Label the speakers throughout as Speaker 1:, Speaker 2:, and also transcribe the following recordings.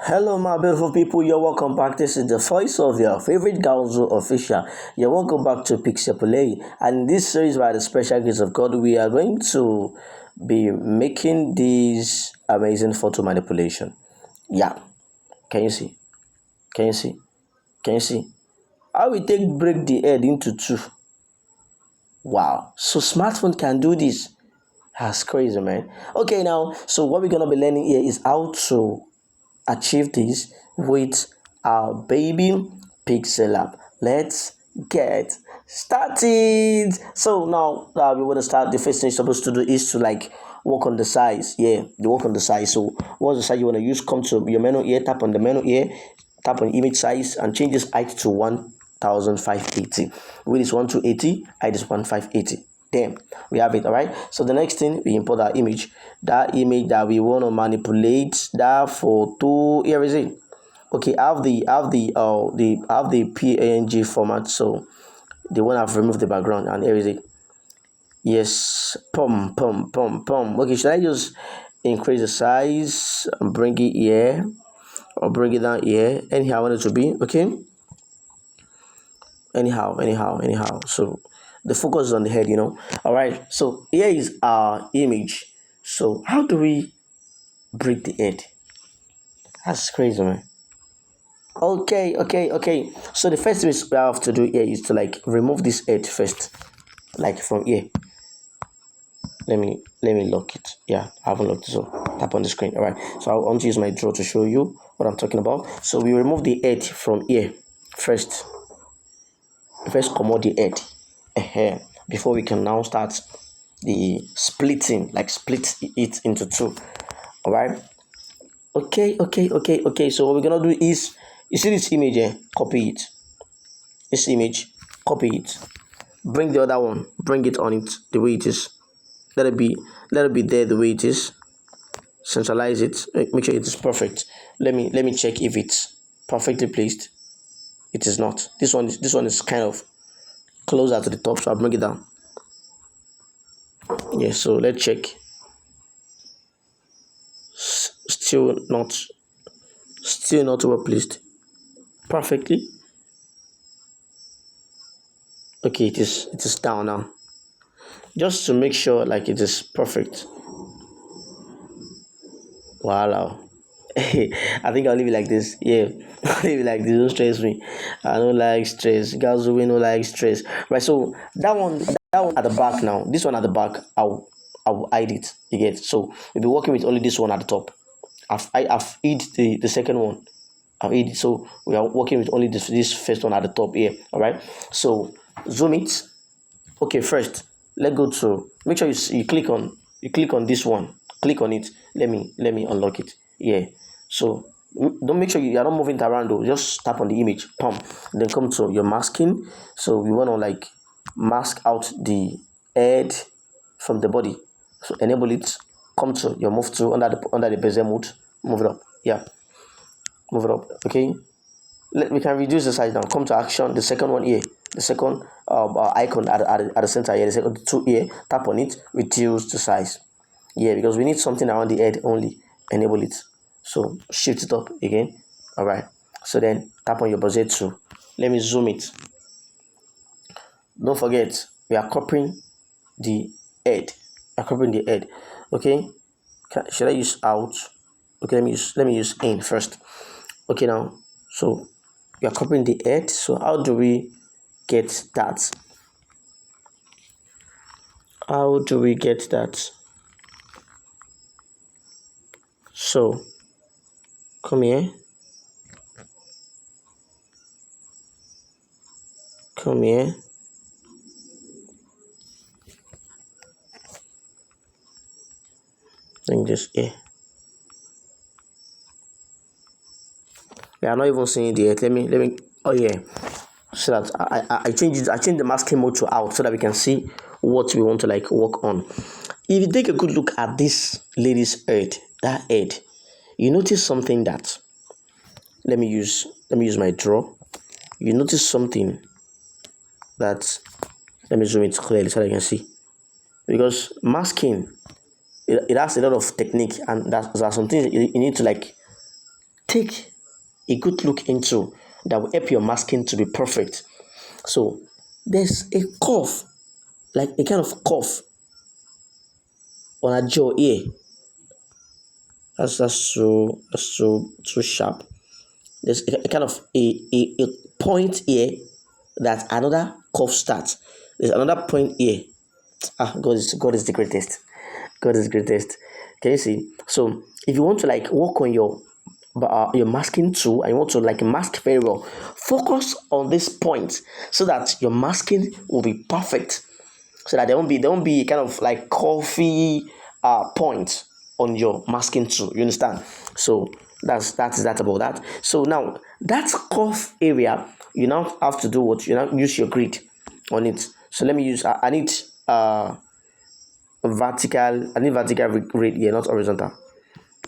Speaker 1: Hello, my beautiful people. You're welcome back. This is the voice of your favorite Galzo official. You're welcome back to Pixellab Pro. And in this series, by the special grace of God, we are going to be making this amazing photo manipulation. Yeah, can you see? Can you see? Can you see? I will break the head into two. Wow, so smartphone can do this. That's crazy, man. Okay, now, so what we're gonna be learning here is how to achieve this with our baby Pixellab. Let's get started. So now we want to start. The first thing you're supposed to do is to like work on the size. Yeah, you work on the size. So what's the size you want to use? Come to your menu here, tap on the menu here, tap on image size and change this height to 1580. Width is 1280, height is 1580. Then we have it. All right, so the next thing, we import our image, that image that we want to manipulate, that photo. Here is it. Okay, have the PNG format. So the one I've removed the background, and here is it. Yes, pum. Okay, should I just increase the size and bring it here, or bring it down here? Anyhow I want it to be. Okay, anyhow. So the focus is on the head, all right. So here is our image. So how do we break the head? That's crazy, man. Okay. So the first thing we have to do here is to like remove this head first, like from here. Let me lock it. Yeah, I haven't locked it, so tap on the screen. All right, so I want to use my draw to show you what I'm talking about. So we remove the head from here first. First commode the head before we can now start the splitting, like split it into two. All right. Okay. So what we're gonna do is, you see this image here, copy it. This image, copy it. Bring the other one, bring it on it the way it is. Let it be there the way it is. Centralize it. Make sure it is perfect. Let me check if it's perfectly placed. It is not. This one is kind of closer to the top, so I'll bring it down. Yeah, so let's check. Still not well placed perfectly. Okay, it is down now, just to make sure like it is perfect. Wow. I think I'll leave it like this. Yeah, I'll leave it like this. Don't stress me. I don't like stress. Girls who don't like stress. Right. So that one at the back now. This one at the back, I'll hide it. You get. So we'll be working with only this one at the top. I've hid the second one. I've hid it. So we are working with only this first one at the top here. All right. So zoom it. Okay. First, let's go to, make sure you click on this one. Click on it. Let me unlock it. Yeah. So don't, make sure you are not moving it around though. Just tap on the image, pump, then come to your masking. So we want to like mask out the head from the body. So enable it. Come to your move tool under the bezel mode. Move it up. Yeah. Move it up. Okay. We can reduce the size now. Come to action. The second one here. The second icon at the center here. The second two here. Tap on it. Reduce the size. Yeah, because we need something around the head only. Enable it. So shift it up again. All right. So then tap on your bezel tool. Let me zoom it. Don't forget, we are copying the head. We are copying the head. Okay. Should I use out? Okay, let me use in first. Okay, now, so we are copying the head. So how do we get that? How do we get that? So come here. Come here. Bring this here. We are not even seeing the head. Let me. Oh yeah. So that I change the masking mode to out so that we can see what we want to like work on. If you take a good look at this lady's head, you notice something that, let me use my draw. You notice something that, let me zoom it clearly so that you can see. Because masking, it has a lot of technique, and there are some things you need to like take a good look into that will help your masking to be perfect. So there's a curve, like a kind of curve on a jaw here. That's so sharp. There's a kind of a point here that another curve starts. There's another point here. God is the greatest. God is the greatest. Can you see? So if you want to like work on your masking tool and you want to like mask very well, focus on this point so that your masking will be perfect. So that there won't be kind of like coffee point on your masking tool. You understand? So that's that about that. So now that curve area, you now have to do what you now use your grid on it. So let me use I need vertical grid here, not horizontal.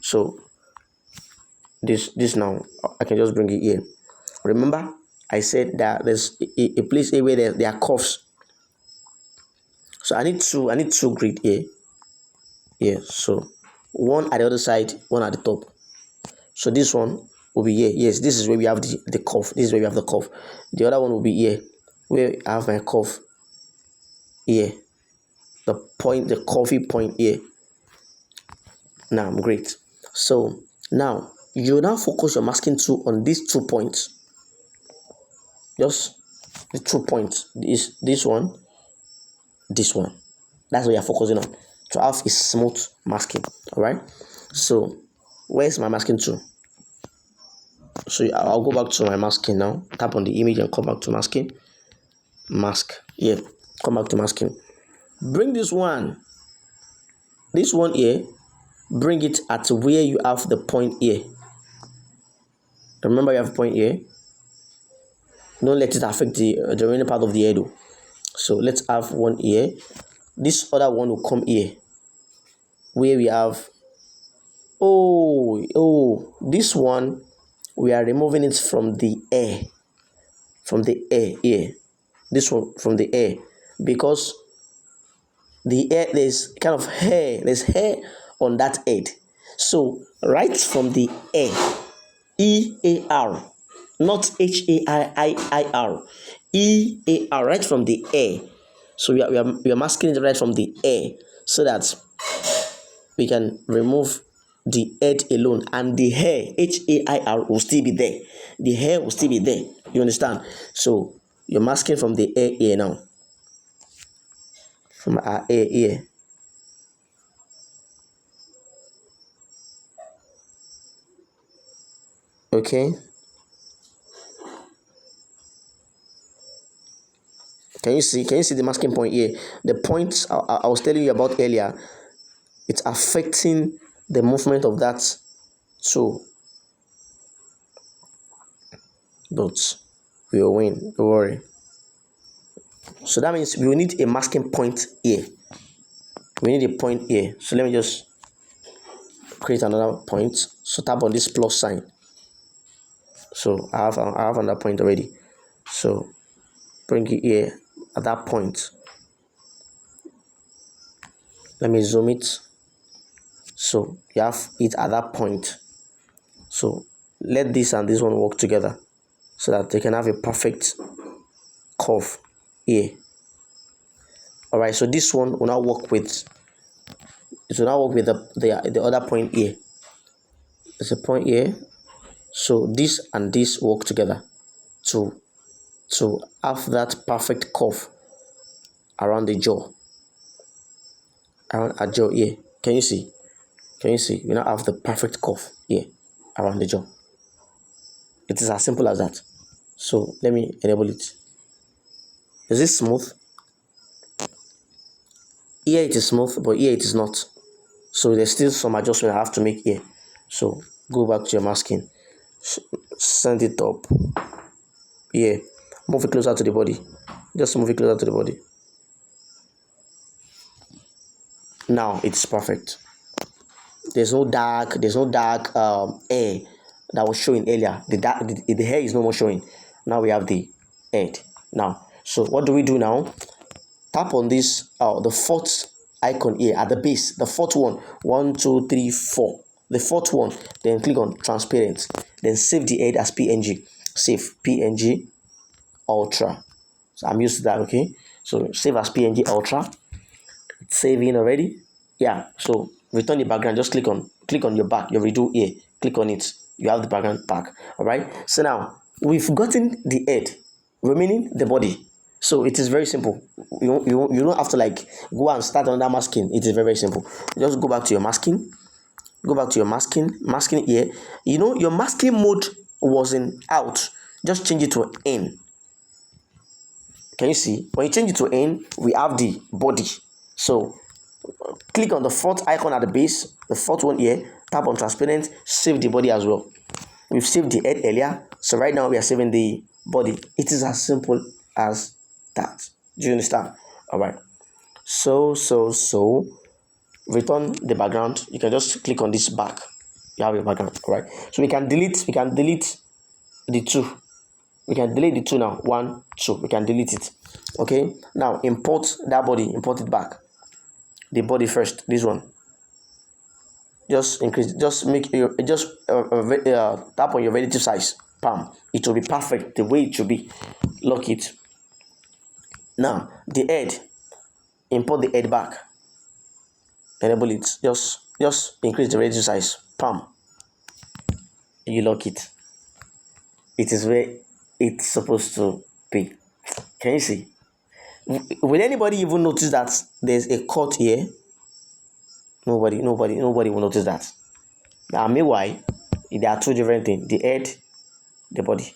Speaker 1: So this now I can just bring it here. Remember I said that there's a place here where there are curves. So I need two grid here. So one at the other side, one at the top. So this one will be here. Yes, this is where we have the curve. This is where we have the curve. The other one will be here, where I have my curve here. The coffee point here. Now I'm great. So now you now focus your masking tool on these 2 points. Just the 2 points. This one. That's what you're focusing on to have a smooth masking. All right. So where's my masking tool? So I'll go back to my masking now. Tap on the image and come back to masking. Mask. Yeah. Come back to masking. Bring this one here. Bring it at where you have the point here. Remember you have a point here. Don't let it affect the remaining part of the head. So let's have one here. This other one will come here, where we have this one we are removing it from the air here. This one from the air, because the air, there's kind of hair, there's hair on that head. So right from the air, EAR, not HAIIR, EAR, right from the air. So we are masking it right from the air so that we can remove the head alone, and the hair, HAIR, will still be there. The hair will still be there. You understand? So you're masking from the air here now. From our air here. Okay. Can you see the masking point here? The points I was telling you about earlier, it's affecting the movement of that tool. But we will win, don't worry. So that means we will need a masking point here. We need a point here. So let me just create another point. So tap on this plus sign. So I have another point already. So bring it here at that point. Let me zoom it. So you have it at that point. So let this and this one work together so that they can have a perfect curve here. All right. So this one will now work with. It will now work with the other point here. There's a point here. So this and this work together to have that perfect curve around the jaw. Around our jaw here. Can you see? We now have the perfect curve here around the jaw. It is as simple as that. So let me enable it. Is it smooth? Here it is smooth, but here it is not. So there's still some adjustment I have to make here. So go back to your masking. Send it up. Yeah. Move it closer to the body. Just move it closer to the body. Now it's perfect. There's no dark hair that was showing earlier. The hair is no more showing. Now we have the head. Now, so what do we do now? Tap on this the fourth icon here at the base, the fourth one. 1, 2, 3, 4. The fourth one. Then click on transparent. then save the head as PNG. Save PNG Ultra. So I'm used to that. Okay, so save as PNG Ultra. It's saving already. Yeah, so return the background. Just click on your back, your redo here. Click on it. You have the background back. All right. So now we've gotten the head, remaining the body. So it is very simple. You don't have to like go and start on that masking. It is very, very simple. Just go back to your masking. Go back to your masking here. You know your masking mode was in out. Just change it to in. Can you see? When you change it to in, we have the body. So click on the fourth icon at the base, the fourth one here, tap on transparent, save the body as well. We've saved the head earlier, so right now we are saving the body. It is as simple as that. Do you understand? All right. So return the background. You can just click on this back. You have your background. All right. So we can delete the two. We can delete the two now. 1, 2. We can delete it. Okay. Now import that body. Import it back. The body first. This one. Just increase. Just make your tap on your relative size. Bam. It will be perfect the way it should be. Lock it. Now the head. Import the head back. Enable it. Just increase the relative size. Bam. You lock it. It is where it's supposed to be. Can you see? Will anybody even notice that there's a cut here? Nobody will notice that. Now, meanwhile, there are two different things: the head, the body.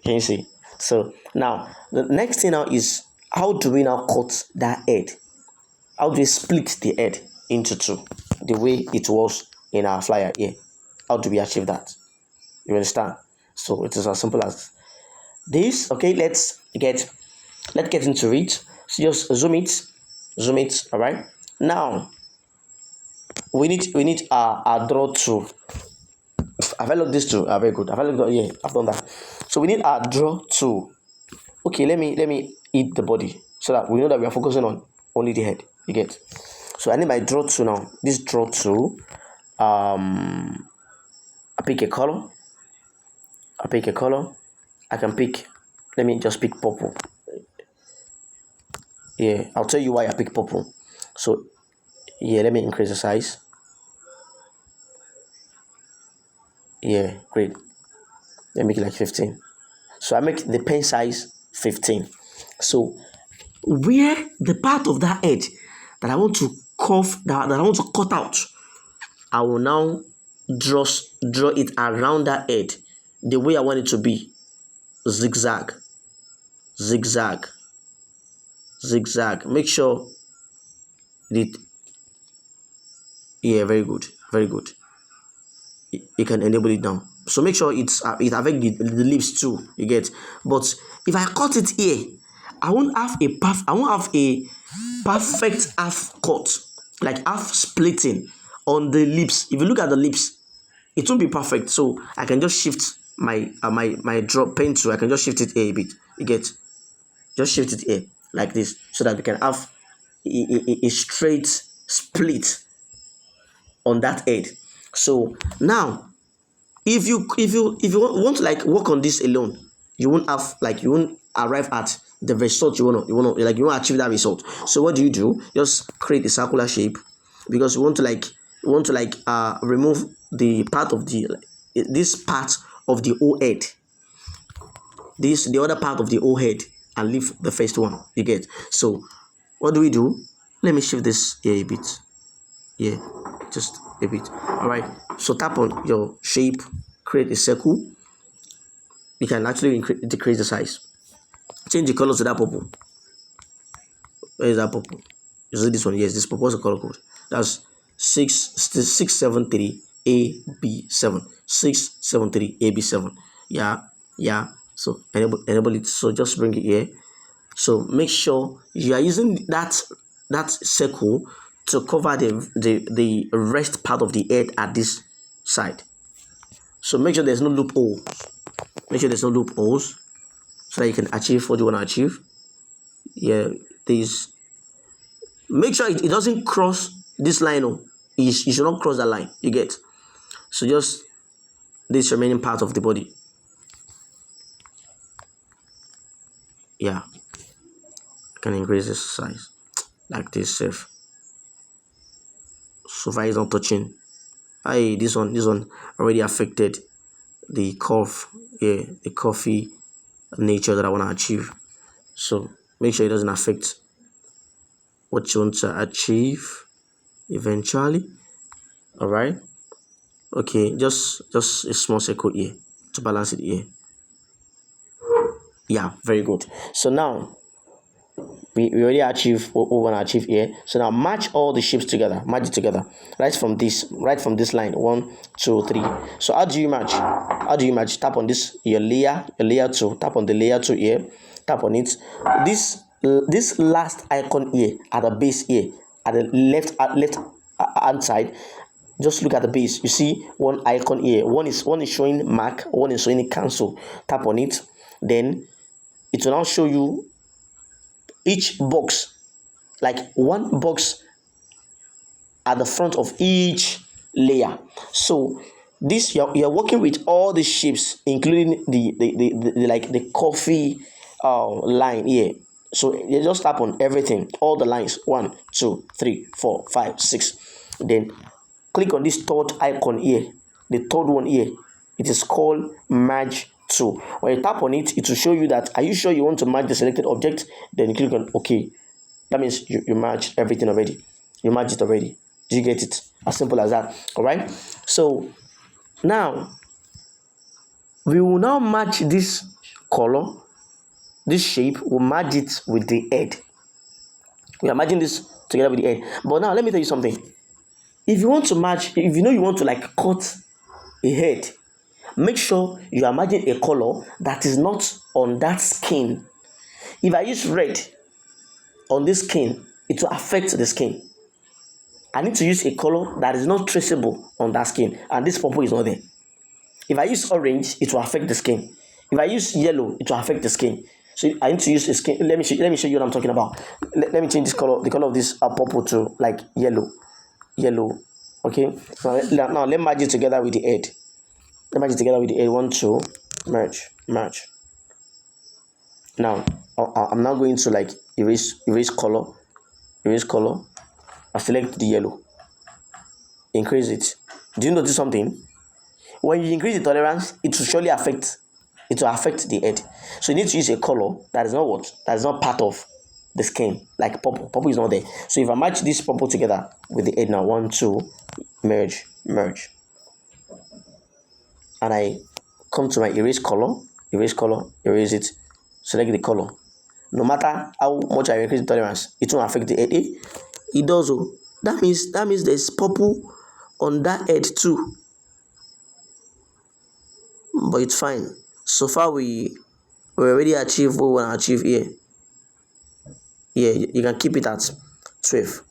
Speaker 1: Can you see? So now the next thing now is how do we now cut that head? How do we split the head into two, the way it was in our flyer here? How do we achieve that? You understand? So it is as simple as this. Okay, let's get into it. So just zoom it. All right. Now we need our draw tool. Have I looked this tool? Very good. Have I looked? Yeah, I've done that. So we need our draw tool. Okay, let me hit the body so that we know that we are focusing on only the head. You get? So I need my draw tool now. This draw tool. I pick a color. I can pick. Let me just pick purple. Yeah, I'll tell you why I pick purple. So yeah, let me increase the size. Yeah, great. Let me make it like 15. So I make the pen size 15. So where the part of that edge that I want to that I want to cut out, I will now draw it around that edge the way I want it to be. Zigzag. Make sure it. Yeah, very good. You can enable it now. So make sure it affects the lips too. You get. But if I cut it here, I won't have a perfect half cut, like half splitting on the lips. If you look at the lips, it won't be perfect. So I can just shift my drop pen tool. I can just shift it here a bit. You get. Just shift it here like this so that we can have a straight split on that head. So now if you want to like work on this alone, you won't arrive at the result you want to achieve that result. So what do? Just create a circular shape, because you want to remove the part of this part of the O head, the other part of the O head, and leave the first one. You get. So what do? Let me shift this here a bit. Yeah, just a bit. All right. So tap on your shape, create a circle. You can actually decrease the size. Change the color to that purple. Where is that purple? Is it this one? Yes, this purple. What's the color code? That's 673 AB7. 673 AB7. Yeah. So enable it. So just bring it here. So make sure you are using that circle to cover the rest part of the head at this side. So make sure there's no loopholes. So that you can achieve what you want to achieve. Yeah, make sure it doesn't cross this line. You should not cross that line. You get. So just this remaining part of the body. Yeah, I can increase this size like this safe. So far it's not touching. This one already affected the curve, yeah, the curvy nature that I want to achieve. So make sure it doesn't affect what you want to achieve eventually. All right. Okay, just a small circle here to balance it here. Yeah, very good. So now we already achieved what we want to achieve here. So now match all the shapes together, match it together right from this line, 1 2 3. So how do you match? Tap on this, your layer 2, tap on the layer 2 here, tap on it. This last icon here at the base here at the left hand side, just look at the base. You see one icon here, one is showing mark, one is showing cancel. Tap on it, then it will now show you each box, like one box at the front of each layer. So this you're working with all the shapes, including the like the coffee line here. So you just tap on everything, all the lines, 1 2 3 4 5 6. Then click on this third icon here, the third one here. It is called merge to. When you tap on it, it will show you that, are you sure you want to merge the selected object? Then you click on OK. That means you merged everything already. You merged it already. Do you get it? As simple as that. All right. So now we will now match this color, this shape. We'll merge it with the head. We are merging this together with the head. But now let me tell you something. If you want to match, if you know you want to like cut a head, make sure you are merging a color that is not on that skin. If I use red on this skin, it will affect the skin. I need to use a color that is not traceable on that skin, and this purple is not there. If I use orange, it will affect the skin. If I use yellow, it will affect the skin. So I need to use a skin. Let me show you what I'm talking about. Let me change this color, the color of this purple to like yellow. Okay. Now let's merge it together with the head. Let's merge it together with the head. 1 2 merge. Now I'm now going to like erase color. I select the yellow. Increase it. Do you notice something? When you increase the tolerance, it will surely affect the head. So you need to use a color that is not part of the skin, like purple. Purple is not there. So if I match this purple together with the head now, 1 2 merge, and I come to my erase color, erase it, select the color. No matter how much I increase the tolerance, it won't affect the head. It does. That means there's purple on that head too. But it's fine. So far we already achieved what we want to achieve here. Yeah, you can keep it at 12.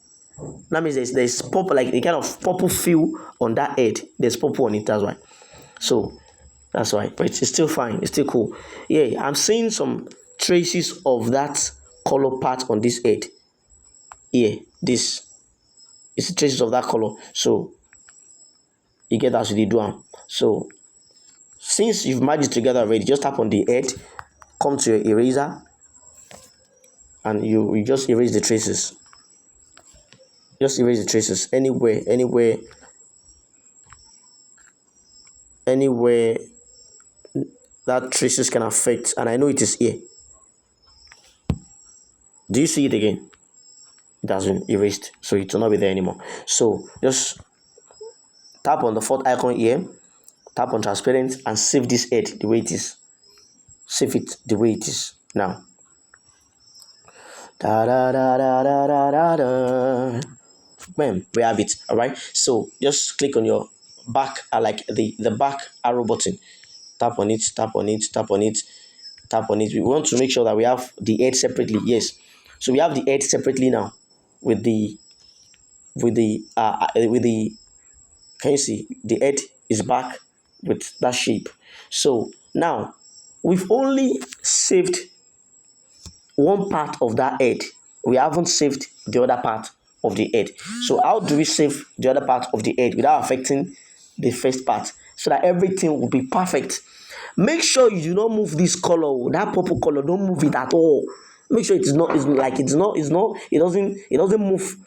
Speaker 1: That means there's purple, like a kind of purple feel on that head. There's purple on it, that's why. So that's why. But it's still fine. It's still cool. Yeah, I'm seeing some traces of that color part on this head. Yeah, this is the traces of that color. So you get as you do. So since you've merged it together already, just tap on the head, come to your eraser, and you just erase the traces. Just erase the traces anywhere that traces can affect, and I know it is here. Do you see it again? It has been erased, so it will not be there anymore. So just tap on the fourth icon here, tap on transparent, and save this head the way it is. Save it the way it is now. Bam, we have it. All right. So just click on your back, like the back arrow button. Tap on it. We want to make sure that we have the head separately. Yes. So we have the head separately now with the can you see the head is back with that shape. So now we've only saved one part of that head. We haven't saved the other part of the head. So how do we save the other part of the head without affecting the first part? so that everything will be perfect. Make sure you do not move this color, that purple color, don't move it at all. Make sure it doesn't move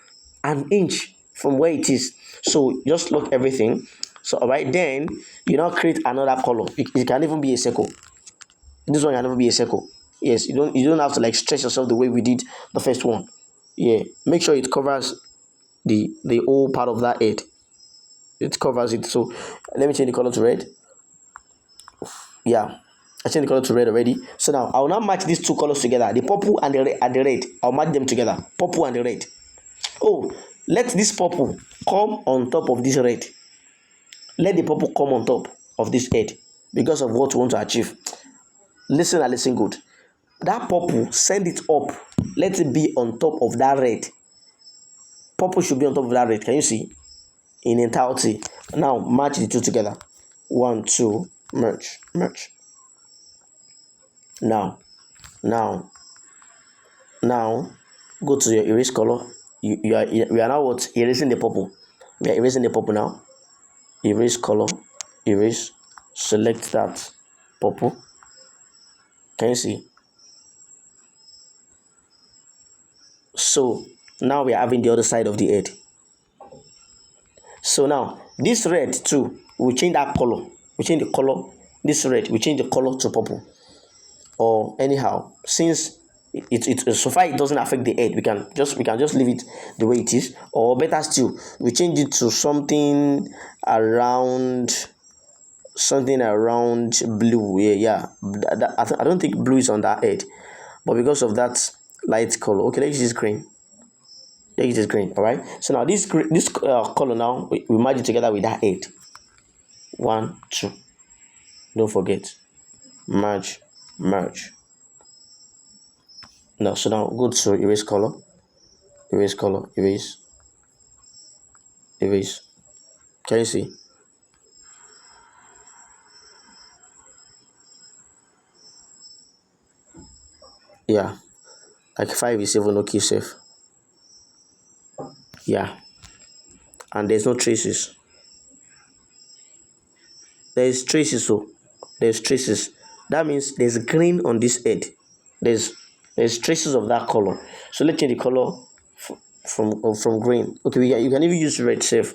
Speaker 1: an inch from where it is. So just lock everything. So all right, then you now create another color. It can even be a circle. This one can never be a circle. Yes, you don't have to like stretch yourself the way we did the first one. Yeah, make sure it covers the whole part of that head. It covers it. So let me change the color to red. Yeah, I changed the color to red already. So now I will now match these two colors together, the purple and the red. I'll match them together, purple and the red. Oh, let this purple come on top of this red. Let the purple come on top of this head because of what we want to achieve. Listen and listen good. That purple, send it up. Let it be on top of that red. Purple should be on top of that red. Can you see? In entirety. Now match the two together. 1, 2, merge. Now go to your erase color. We are now what? Erasing the purple. We are erasing the purple now. Erase color, erase, select that purple. Can you see? So now we are having the other side of the head. So now this red too, we change that color. We change the color. This red, we change the color to purple. Or anyhow, since it so far it doesn't affect the head, we can just leave it the way it is. Or better still, we change it to something around blue. Yeah. I don't think blue is on that head, but because of that light color, okay, let's use green. All right. So now this color now we merge it together with that head. 1, 2. Don't forget, merge. Now, so now go to erase color, erase. Can you see? Yeah, like 5 is even okay, safe. Yeah, and there's no traces. There's traces, so there's traces. That means there's green on this head. There's traces of that color. So let's change the color from green. Okay, you can even use red, safe.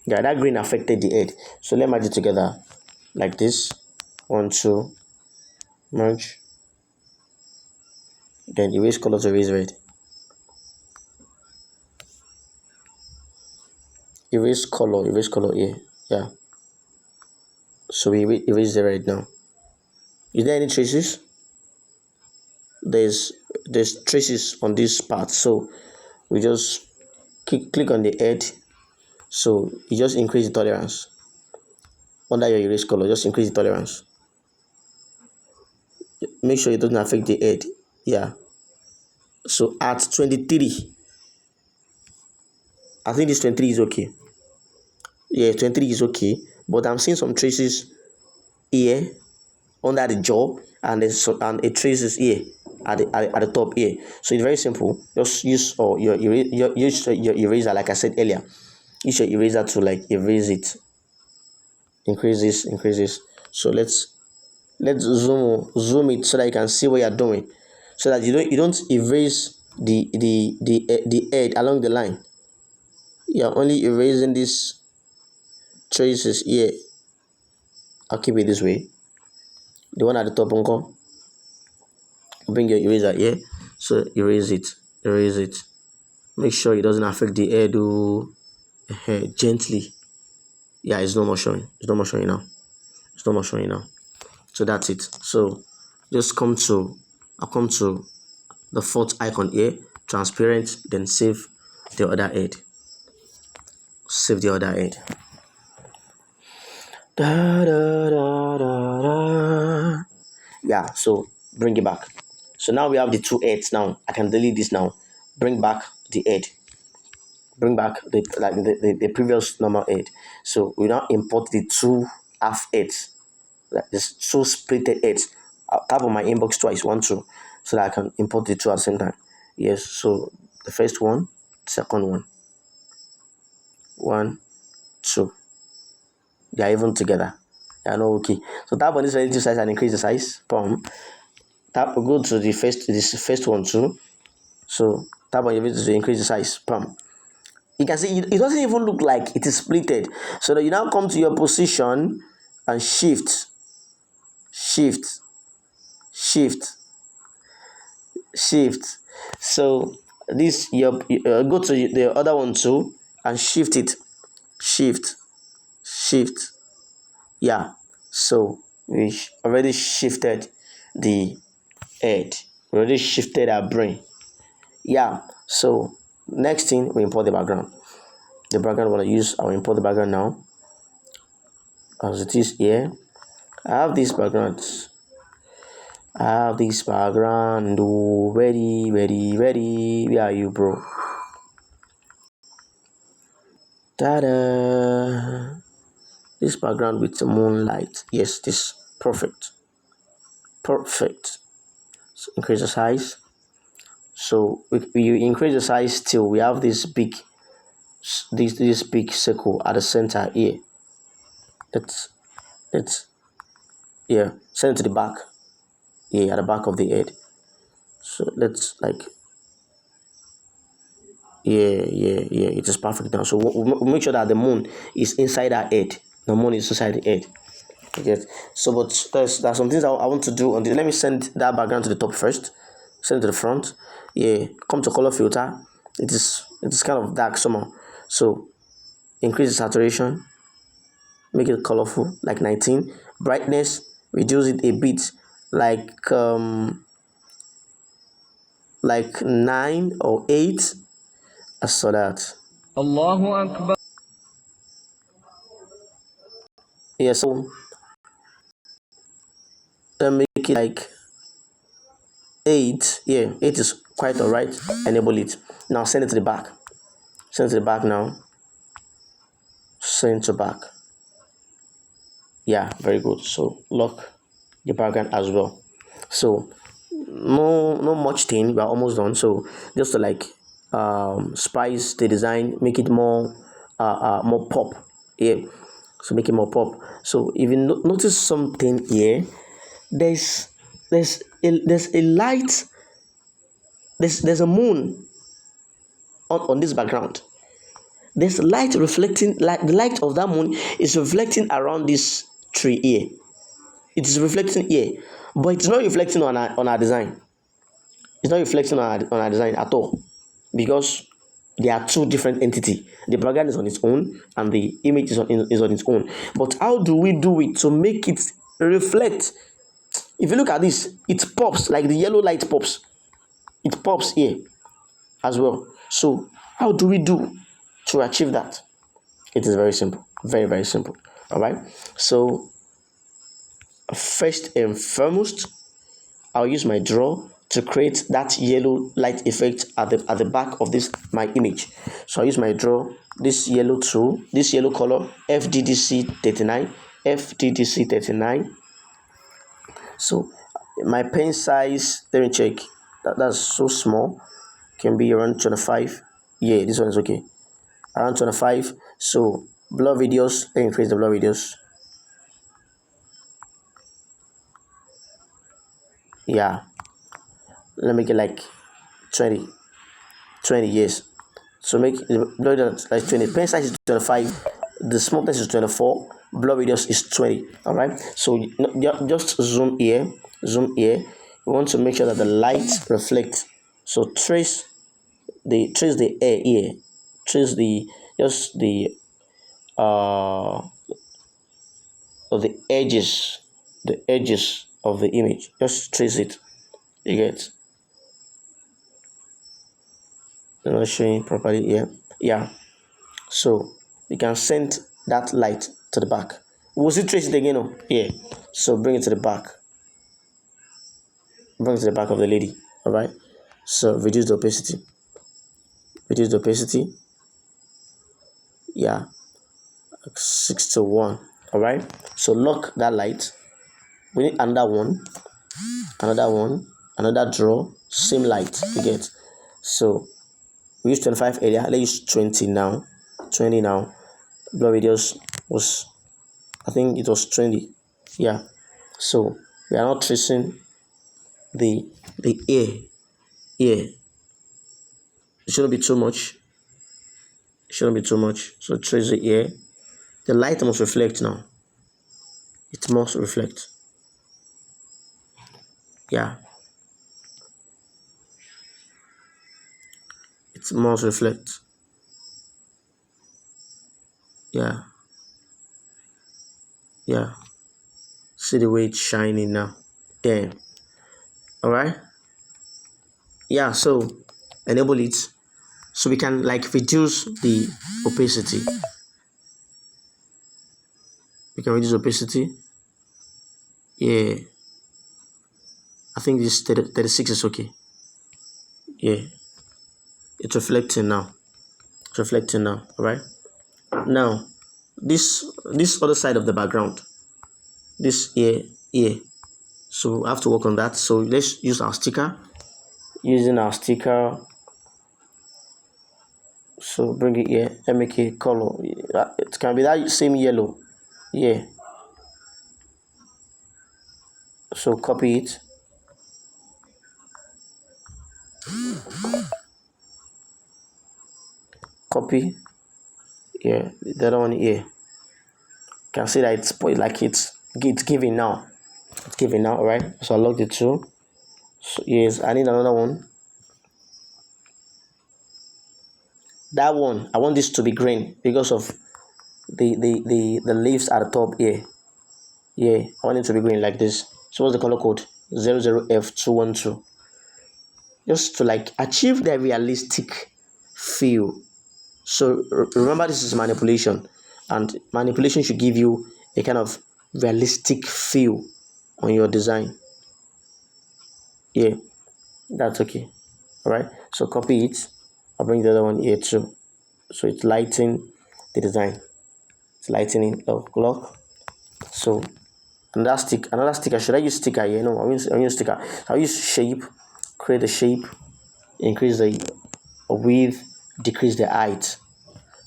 Speaker 1: Yeah, that green affected the head. So let's merge it together like this. 1, 2, merge. Then erase color to erase red. Erase color here. Yeah. So we erase the red now. Is there any traces? There's traces on this part. So we just click on the head. So you just increase the tolerance. Under your erase color, just increase the tolerance. Make sure it doesn't affect the head. Yeah. So at 23, I think this 23 is okay. Yeah, 23 is okay. But I'm seeing some traces here under the jaw, and it traces here at the top here. So it's very simple. Just use your eraser, like I said earlier. Use your eraser to like erase it. Increase this. So let's zoom it so that you can see what you're doing, so that you don't erase the head along the line. You're only erasing these traces here. I'll keep it this way. The one at the top, uncle. Bring your eraser here. So erase it. Make sure it doesn't affect the head. Gently. Yeah, it's no more showing now. So that's it. So just I'll come to the fourth icon here, transparent, then save the other head. Yeah, so bring it back. So now we have the two heads. Now I can delete this now. Bring back the head. Bring back the previous normal head. So we now import the two half heads, like this two splitted heads. I'll tap on my inbox twice, 1, 2, so that I can import the two at the same time. Yes, so the first one, second one. 1, 2. they are even together. They are not okay. So tap on this relative size and increase the size. Boom. Tap, go to this first one too. So tap on your video to increase the size. Boom. You can see it doesn't even look like it is splitted. So that you now come to your position and shift, shift, shift, shift. So this your go to the other one too and shift it, shift, shift. Yeah. So we already shifted the head. We already shifted our brain. Yeah. So next thing, we import the background. The background I want to use, I'll import the background now. As it is here, I have this background. I have this background. Oh, ready, ready, ready. Where are you, bro? Ta-da! This background with the moonlight. Yes, this perfect. Perfect. So increase the size. So we increase the size till we have this big circle at the center here. Let's yeah, send it to the back. Yeah, at the back of the head. So let's like yeah, it is perfect now. So we'll make sure that the moon is inside our head. The moon is inside the head. Okay. So but there's some things I want to do on this. Let me send that background to the top first. Send it to the front. Yeah, come to color filter. It is kind of dark somehow. So increase the saturation, make it colorful, like 19. Brightness, reduce it a bit, like 9 or 8. I saw that. Allahu Akbar. Yeah, so make it like 8. Yeah, 8 is quite alright. Enable it. Now send it to the back. Send it to the back now. Send to back. Yeah, very good. So lock the background as well. So no much thing, we're almost done. So just to like spice the design, make it more more pop. Yeah, so make it more pop. So if you notice something here, there's a light, there's a moon on this background. There's light reflecting, like the light of that moon is reflecting around this tree here. It is reflecting here, but it's not reflecting on our design. It's not reflecting on our design at all, because they are two different entities. The background is on its own and the image is on its own. But how do we do it to make it reflect? If you look at this, it pops, like the yellow light pops. It pops here as well. So how do we do to achieve that? It is very simple. Very, very simple. All right. So first and foremost, I'll use my draw to create that yellow light effect at the back of this my image. So I'll use my draw, this yellow tool, this yellow color, FDDC 39, FDDC 39. So my pen size, let me check. That's so small. Can be around 25. Yeah, this one is okay. Around 25. So blur videos, let me increase the blur videos. Yeah, let me get like 20 years. So make the blur videos like 20. Pen size is 25. The smoothness is 24. Blur videos is 20. All right. So just zoom here. Zoom here. You want to make sure that the light reflects. So trace the air here. Trace the just the of the edges of the image. Just trace it. You get? I'm not showing properly here. Yeah. So you can send that light to the back. We'll see trace it again. Oh, yeah. So bring it to the back. Bring it to the back of the lady. All right. So reduce the opacity. Reduce the opacity. Yeah. 6 to 1. All right. So lock that light. We need another one, another draw, same light. You get? So we use 25 earlier. Let's use 20 now. 20 now. Blur videos was I think it was 20. Yeah. So we are not tracing the ear. Ear. It shouldn't be too much. It shouldn't be too much. So trace the ear. The light must reflect now. It must reflect. Yeah. It must reflect. Yeah. Yeah. See the way it's shining now. Damn. Alright. Yeah, so enable it. So we can like reduce the opacity. We can reduce opacity. Yeah. I think this 36 is okay. Yeah. It's reflecting now. It's reflecting now. Alright. Now, this other side of the background. This here. So I have to work on that. So let's use our sticker. Using our sticker. So bring it here and make a color. It can be that same yellow. Yeah. So copy it. Copy. Yeah. The other one here. You can see that it's like it's giving now. It's giving now, alright? So I locked the two. So yes, I need another one. That one, I want this to be green because of the leaves at the top here. Yeah, I want it to be green like this. So what's the color code? 00F212. Just to like achieve the realistic feel. So remember, this is manipulation, and manipulation should give you a kind of realistic feel on your design. Yeah, that's okay. All right, so copy it. I'll bring the other one here too. So it's lighting the design. It's lightening lock. So another sticker. Should I use sticker here? No, I use sticker. I'll use shape. Create a shape. Increase the width. Decrease the height.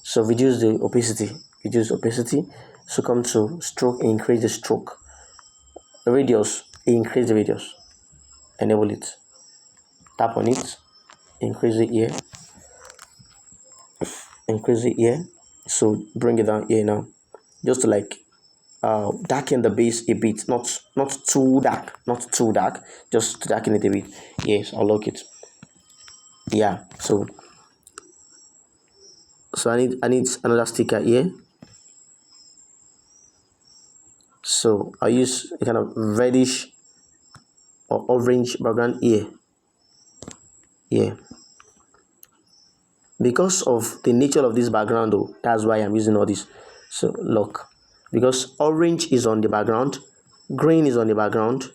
Speaker 1: So reduce the opacity. So come to stroke. Increase the stroke. Radius. Increase the radius. Enable it. Tap on it. Increase it here. Increase it here. So bring it down here now. Just to like darken the base a bit, not too dark, just to darken it a bit. Yes, I'll lock it. Yeah, so I need another sticker here. So I use a kind of reddish or orange background here. Yeah, because of the nature of this background though, that's why I'm using all this. So look, because orange is on the background, green is on the background.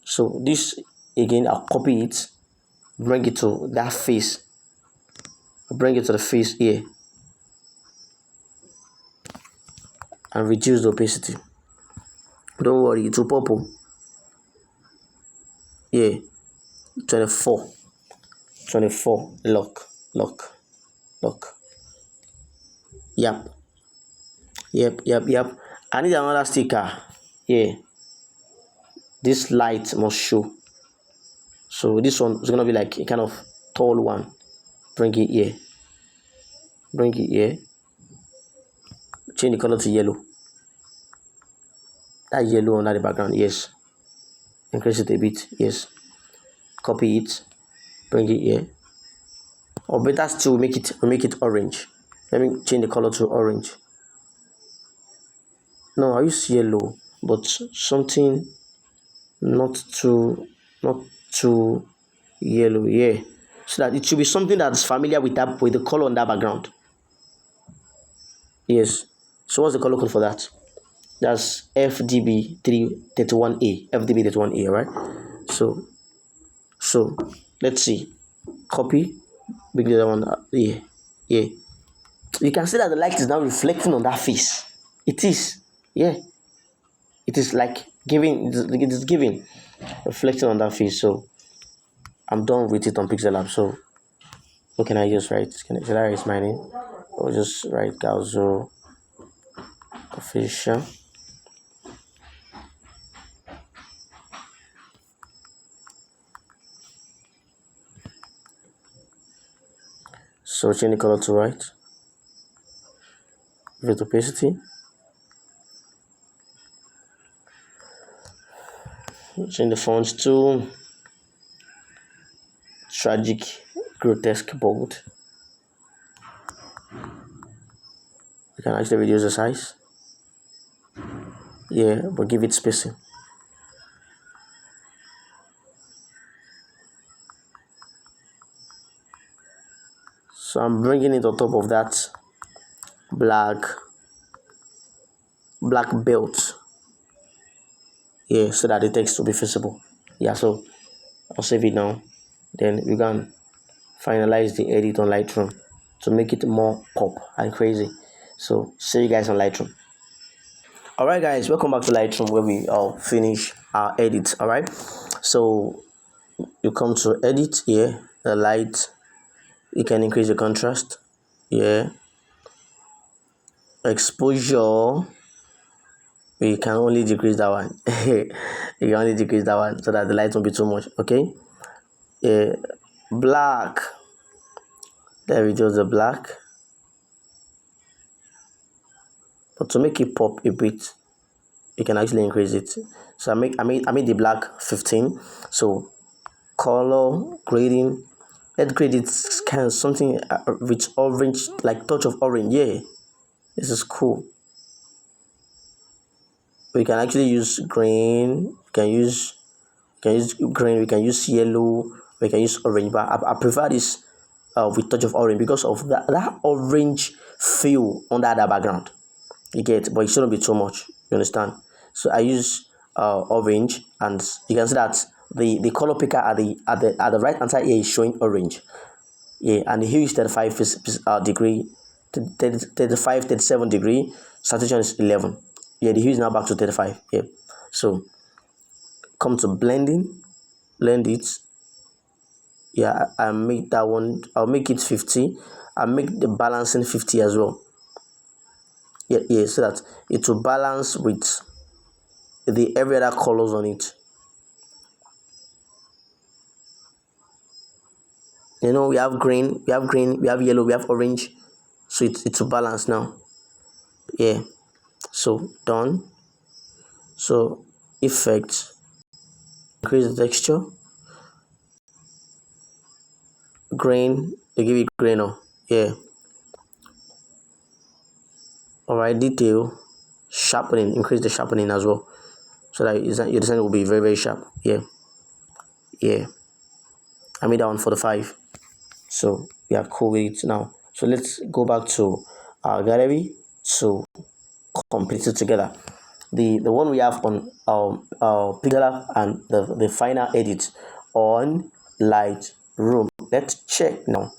Speaker 1: So this again, I'll copy it, bring it to that face. I'll bring it to the face here and reduce the opacity. Don't worry, it will purple. Yeah, 24. Lock. Yep. I need another sticker. Yeah, this light must show. So this one is gonna be like a kind of tall one. Bring it here. Change the color to yellow. That yellow under the background. Yes. Increase it a bit. Yes. Copy it. Bring it here. Or better still, make it orange. Let me change the color to orange. No, I use yellow, but something not too yellow. Yeah, so that it should be something that's familiar with the color on that background. Yes. So what's the color code for that? That's FDB 331A. FDB 31A, right? So let's see. Copy. Bring the other one. Yeah. You can see that the light is now reflecting on that face. It is. Yeah. It is like giving. It is giving, reflecting on that face. So I'm done with it on Pixellab. So what can I just write? Should I write my name or just write Galzo official. So change the color to white. With opacity. Change the fonts to tragic, grotesque, bold. You can actually reduce the size. Yeah, but give it spacing. So I'm bringing it on top of that black belt. Yeah, so that the text will be visible. Yeah, so I'll save it now. Then we can finalize the edit on Lightroom to make it more pop and crazy. So see you guys on Lightroom. Alright guys, welcome back to Lightroom where we finish our edits. Alright, so you come to edit here, the light, you can increase the contrast. Yeah, exposure, we can only decrease that one. You can only decrease that one so that the light won't be too much. Okay, yeah, black, there we go, the black. But to make it pop a bit, you can actually increase it. So I made the black 15. So color grading, let's grade it kind of something with orange, like touch of orange. Yeah, this is cool. We can actually use green. We can use green. We can use yellow. We can use orange. But I prefer this with touch of orange because of that orange feel under that background. You get, but it shouldn't be too much. You understand? So I use orange, and you can see that the color picker at the right hand side here is showing orange. Yeah, and the hue is 35 degree, 35, 37 degree. Saturation is 11. Yeah, the hue is now back to 35. Yeah, so come to blending, blend it. Yeah, I make that one. I'll make it 50. I'll make the balancing 50 as well. Yeah, so that it will balance with the every other colors on it. You know, we have green, we have yellow, we have orange, so it will balance now. Yeah, so done. So effect, increase the texture, grain, they give it grain. Oh yeah. All right, detail, sharpening, increase the sharpening as well, so that your design will be very sharp. Yeah, I made that one for the 5. So we are cool with it now. So let's go back to our gallery to complete it together. The one we have on Pixellab and the final edit on Lightroom. Let's check now.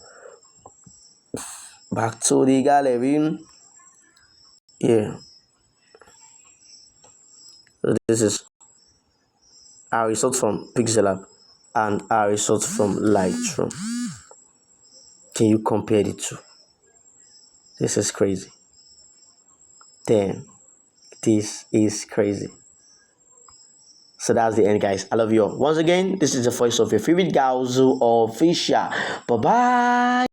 Speaker 1: Back to the gallery. Yeah. So this is our result from Pixellab and our result from Lightroom. Can you compare the two? This is crazy. Damn, this is crazy. So that's the end, guys. I love you all. Once again, this is the voice of your favorite Gaozu official. Bye bye.